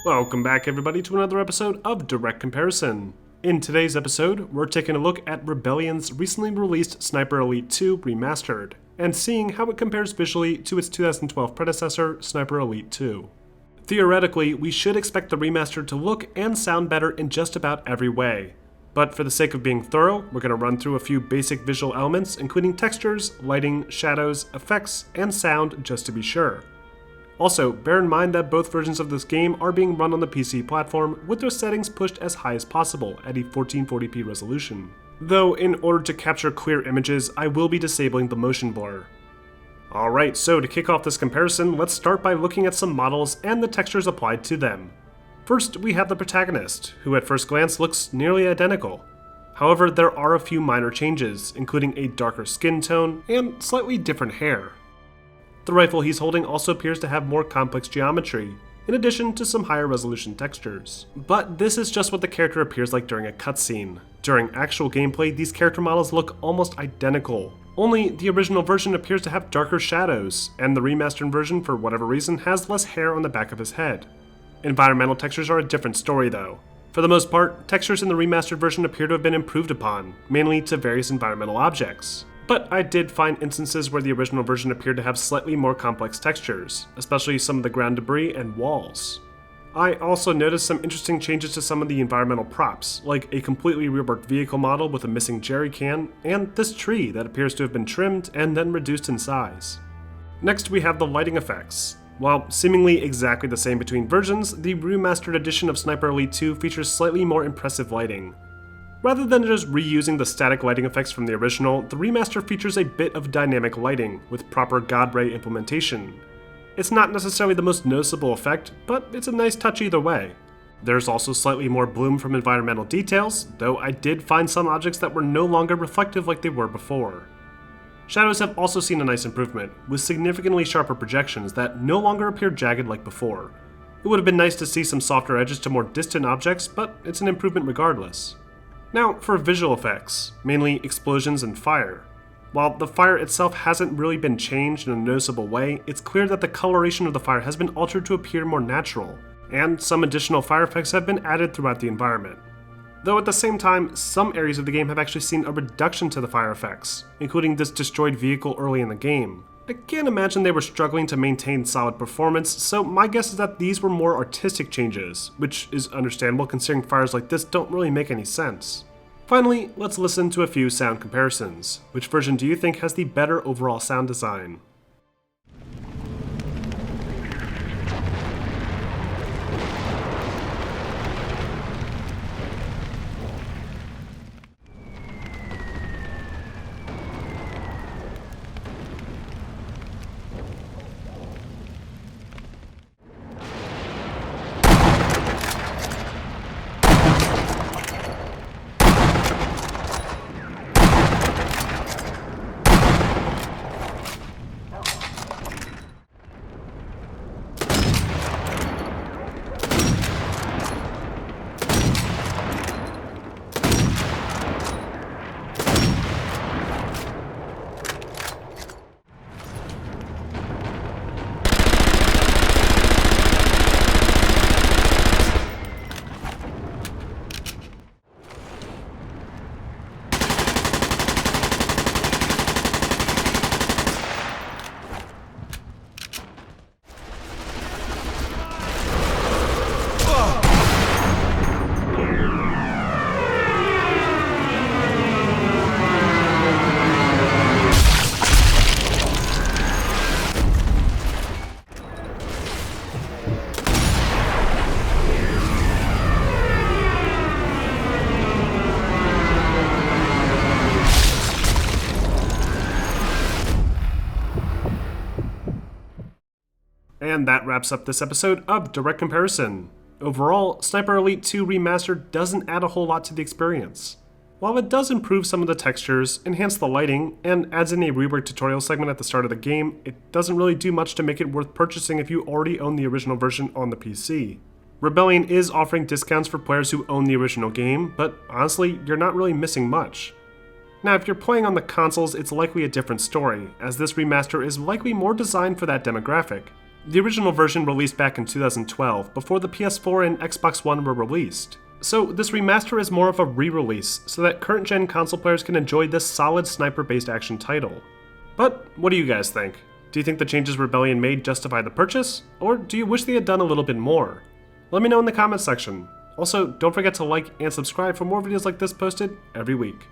Welcome back everybody to another episode of Direct Comparison. In today's episode, we're taking a look at Rebellion's recently released Sniper Elite 2 Remastered, and seeing how it compares visually to its 2012 predecessor, Sniper Elite 2. Theoretically, we should expect the remaster to look and sound better in just about every way. But for the sake of being thorough, we're going to run through a few basic visual elements, including textures, lighting, shadows, effects, and sound, just to be sure. Also, bear in mind that both versions of this game are being run on the PC platform with their settings pushed as high as possible at a 1440p resolution. Though, in order to capture clear images, I will be disabling the motion blur. Alright, so to kick off this comparison, let's start by looking at some models and the textures applied to them. First, we have the protagonist, who at first glance looks nearly identical. However, there are a few minor changes, including a darker skin tone and slightly different hair. The rifle he's holding also appears to have more complex geometry, in addition to some higher resolution textures. But this is just what the character appears like during a cutscene. During actual gameplay, these character models look almost identical. Only the original version appears to have darker shadows, and the remastered version, for whatever reason, has less hair on the back of his head. Environmental textures are a different story though. For the most part, textures in the remastered version appear to have been improved upon, mainly to various environmental objects. But I did find instances where the original version appeared to have slightly more complex textures, especially some of the ground debris and walls. I also noticed some interesting changes to some of the environmental props, like a completely reworked vehicle model with a missing jerry can, and this tree that appears to have been trimmed and then reduced in size. Next we have the lighting effects. While seemingly exactly the same between versions, the remastered edition of Sniper Elite 2 features slightly more impressive lighting. Rather than just reusing the static lighting effects from the original, the remaster features a bit of dynamic lighting, with proper God Ray implementation. It's not necessarily the most noticeable effect, but it's a nice touch either way. There's also slightly more bloom from environmental details, though I did find some objects that were no longer reflective like they were before. Shadows have also seen a nice improvement, with significantly sharper projections that no longer appear jagged like before. It would have been nice to see some softer edges to more distant objects, but it's an improvement regardless. Now for visual effects, mainly explosions and fire. While the fire itself hasn't really been changed in a noticeable way, it's clear that the coloration of the fire has been altered to appear more natural, and some additional fire effects have been added throughout the environment. Though at the same time, some areas of the game have actually seen a reduction to the fire effects, including this destroyed vehicle early in the game. I can't imagine they were struggling to maintain solid performance, so my guess is that these were more artistic changes, which is understandable considering fires like this don't really make any sense. Finally, let's listen to a few sound comparisons. Which version do you think has the better overall sound design? And that wraps up this episode of Direct Comparison. Overall, Sniper Elite 2 Remastered doesn't add a whole lot to the experience. While it does improve some of the textures, enhance the lighting, and adds in a reworked tutorial segment at the start of the game, it doesn't really do much to make it worth purchasing if you already own the original version on the PC. Rebellion is offering discounts for players who own the original game, but honestly, you're not really missing much. Now, if you're playing on the consoles, it's likely a different story, as this remaster is likely more designed for that demographic. The original version released back in 2012, before the PS4 and Xbox One were released. So this remaster is more of a re-release, so that current-gen console players can enjoy this solid sniper-based action title. But what do you guys think? Do you think the changes Rebellion made justify the purchase, or do you wish they had done a little bit more? Let me know in the comments section. Also, don't forget to like and subscribe for more videos like this posted every week.